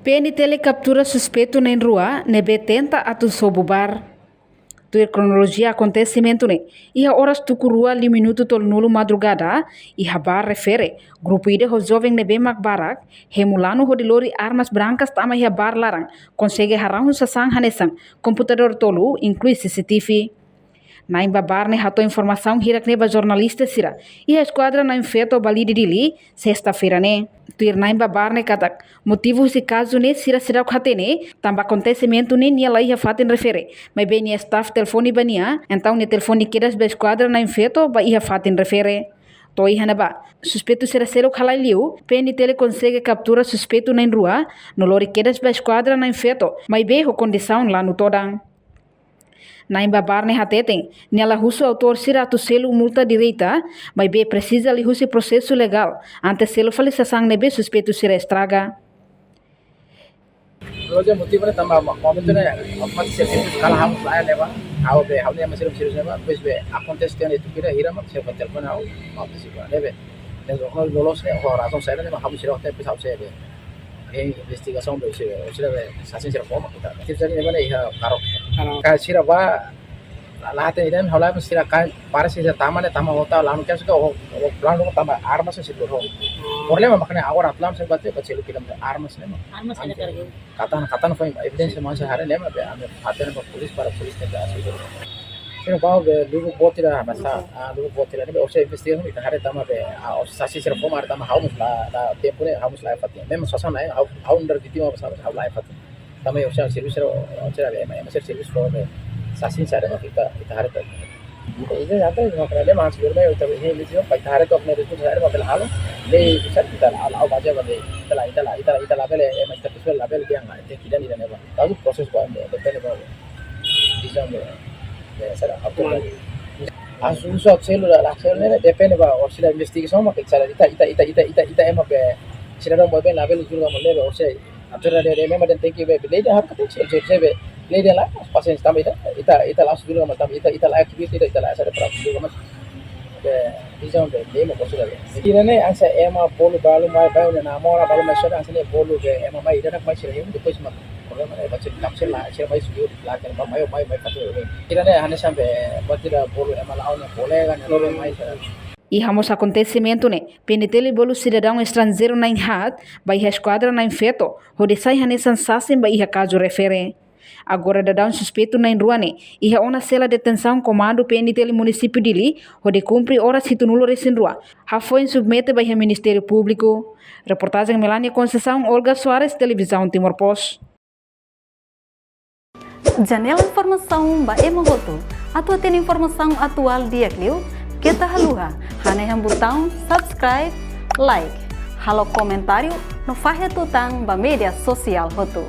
PNTL captura suspeito na rua, nebe tenta atusobubar. Tuir cronologia acontecimento ne. Iha horas tuku rua 5 minuto tol nulu madrugada, iha bar refere. Grupo ide ho jovem nebe makbarak, hemulano ho dilori armas brancas tama iha bar larang. Consegue harang sasang hanesang, computador tolu, inclui CCTV. Na embabar ne ratou informação hirak neba jornalista sira. E a esquadra na infeto bali dili sexta-feira ne. Tuir na embabar ne katak. Motivo se caso ne sira khate ne. Tamba acontecimento ne nia lai faten refere. Mas bem nia staff telefone bania. Então ne telefone quedas ba esquadra na infeto ba ia faten refere. To iha ba. Suspeito será selo kalaliu. PNTL consegue captura suspeito na rua. No lori quedas ba esquadra na infeto. Mas bem ho condição lá no todang. Na embabar ne hateten, nela russo autor sira tu selo multa direita, mas be precisa ali russo processo legal, ante selo falisação nebe suspeito sira estraga. Roja motivo ne tamba momento ne mas se kala ham lá leva, ao be hau ne masih serius leva, pois be acontece que ne tu kira hira mak siapa telefon au, mau tu siapa leve. Dan kalau lolos ne ho razão saya ne hau sira hotel pis hau saya be. Investigação do sira sasin sira forma kita. Kita jadi mana iha karok. Ka sira ba lahate idan hola sira ka para sira tamane tama hota lalu kan suka plan dong tama armas sih dulu. Problema makanya awal atlam saya baca kecil film armas ne. Armas ada kerja. Katan foi evidência mais hari ne be ame hatene ba polis para polis ne asal dulu. Sira ba be dulu botira masa dulu botira ne be osa investigação kita hari tama be sasin sira forma hari tama haus la tempo ne haus la fatia. Mesmo sasa na hau under vítima ba hau la fatia. Tama osa serviço sira be ame serviço for sasin sara kita hari tadi. Ini आता है वहाँ पर मार्च में उतर है लीजिए पैसा है तो अपने रिपोर्ट है वहाँ पे हालो ले bisa kita al baca bagi itulah beli emas terpisah label dia nggak itu kita tidak neba lalu proses buat depende bahwa bisa ya saya apa lagi asal usah selu lah selu ni depende bahwa sila investigasi sama kita ita emas be sila dong buat label juga mau lebih usah atur ada memang dan tinggi be beli dah harga kecil be beli dia lah pasien tambah ita langsung juga mas ita lah aktivitas ita lah ada perang juga mas bisa be mau kosi lagi ini nih angsa ema bolu balu mai bayu na mora balu mai sudah angsa nih bolu be ema mai ida nak mai sih ini depois mak kalau mana baca kapsul lah sih mai sudah lakukan mai patu ini nih hanya sampai buat tidak bolu ema lawan boleh kan kalau mai E ramos acontecimento ne, PNTL bolu cidadão estrangeiro na inhat, ba iha esquadra na infeto, hode sai hanesan sasim ba iha caso refere. Agora dadão suspeito na rua ne, iha ona sela detenção comando PNTL município dili, hode cumpre horas situnulo resin rua. Ha foi submete ba iha Ministério Público. Reportagem Melania Conceição, Olga Soares, Televisão Timor Post. Janela informação ba emogoto. Atua tem informação atual dia Clio. Kita haluha, hane yang botão subscribe, like, halo comentário, no fahe tutang ba media sosial hotu.